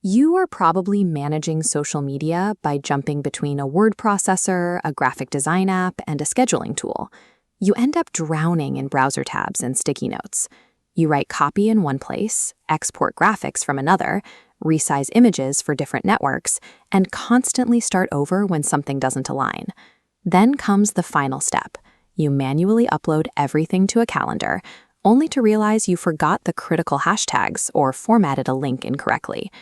You are probably managing social media by jumping between a word processor, a graphic design app, and a scheduling tool. You end up drowning in browser tabs and sticky notes. You write copy in one place, export graphics from another, resize images for different networks, and constantly start over when something doesn't align. Then comes the final step. You manually upload everything to a calendar, only to realize you forgot the critical hashtags or formatted a link incorrectly.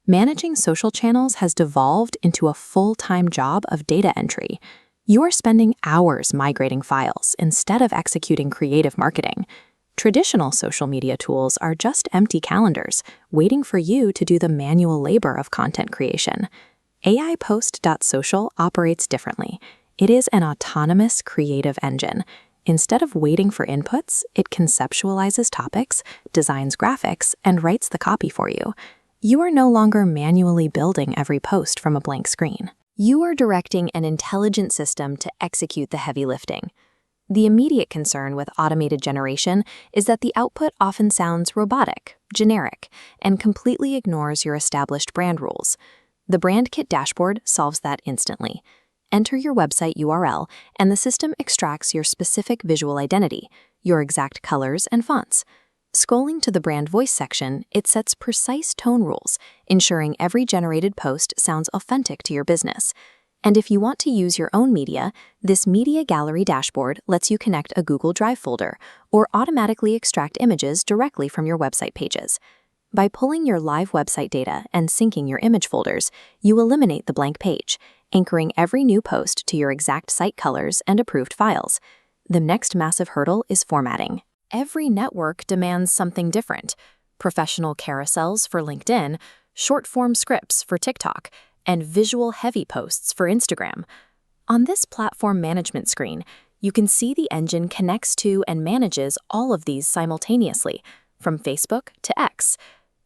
Managing social channels has devolved into a full-time job of data entry. You are spending hours migrating files instead of executing creative marketing. Traditional social media tools are just empty calendars, waiting for you to do the manual labor of content creation. AIPost.social operates differently. It is an autonomous creative engine. Instead of waiting for inputs, it conceptualizes topics, designs graphics, and writes the copy for you. You are no longer manually building every post from a blank screen. You are directing an intelligent system to execute the heavy lifting. The immediate concern with automated generation is that the output often sounds robotic, generic, and completely ignores your established brand rules. The Brand Kit dashboard solves that instantly. Enter your website URL, and the system extracts your specific visual identity, your exact colors and fonts. Scrolling to the brand voice section, it sets precise tone rules, ensuring every generated post sounds authentic to your business. And if you want to use your own media, this Media Gallery dashboard lets you connect a Google Drive folder or automatically extract images directly from your website pages. By pulling your live website data and syncing your image folders, you eliminate the blank page, anchoring every new post to your exact site colors and approved files. The next massive hurdle is formatting. Every network demands something different: professional carousels for LinkedIn, short-form scripts for TikTok, and visual-heavy posts for Instagram. On this platform management screen, you can see the engine connects to and manages all of these simultaneously, from Facebook to X.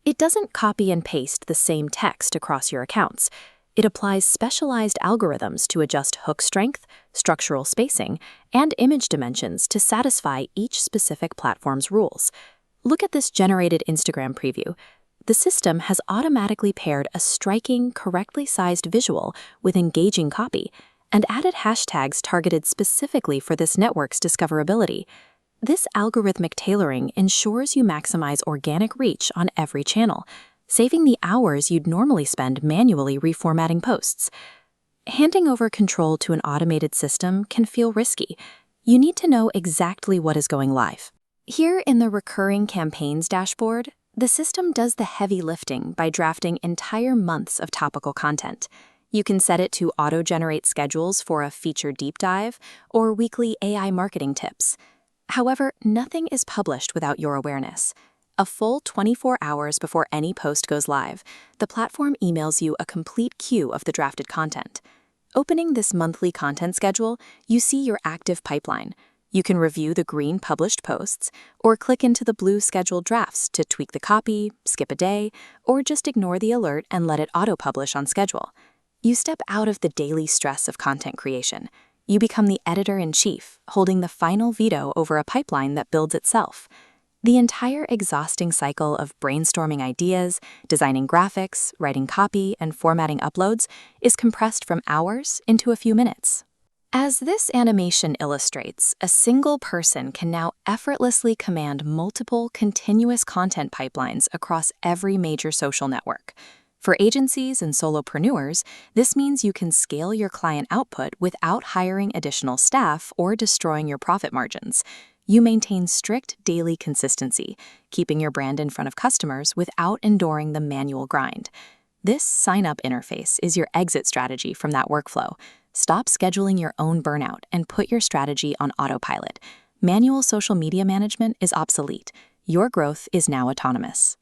It doesn't copy and paste the same text across your accounts. It applies specialized algorithms to adjust hook strength, structural spacing, and image dimensions to satisfy each specific platform's rules. Look at this generated Instagram preview. The system has automatically paired a striking, correctly sized visual with engaging copy and added hashtags targeted specifically for this network's discoverability. This algorithmic tailoring ensures you maximize organic reach on every channel, saving the hours you'd normally spend manually reformatting posts. Handing over control to an automated system can feel risky. You need to know exactly what is going live. Here in the Recurring Campaigns dashboard, the system does the heavy lifting by drafting entire months of topical content. You can set it to auto-generate schedules for a feature deep dive or weekly AI marketing tips. However, nothing is published without your awareness. A full 24 hours before any post goes live, the platform emails you a complete queue of the drafted content. Opening this monthly content schedule, you see your active pipeline. You can review the green published posts, or click into the blue scheduled drafts to tweak the copy, skip a day, or just ignore the alert and let it auto-publish on schedule. You step out of the daily stress of content creation. You become the editor-in-chief, holding the final veto over a pipeline that builds itself. The entire exhausting cycle of brainstorming ideas, designing graphics, writing copy, and formatting uploads is compressed from hours into a few minutes. As this animation illustrates, a single person can now effortlessly command multiple continuous content pipelines across every major social network. For agencies and solopreneurs, this means you can scale your client output without hiring additional staff or destroying your profit margins. You maintain strict daily consistency, keeping your brand in front of customers without enduring the manual grind. This sign-up interface is your exit strategy from that workflow. Stop scheduling your own burnout and put your strategy on autopilot. Manual social media management is obsolete. Your growth is now autonomous.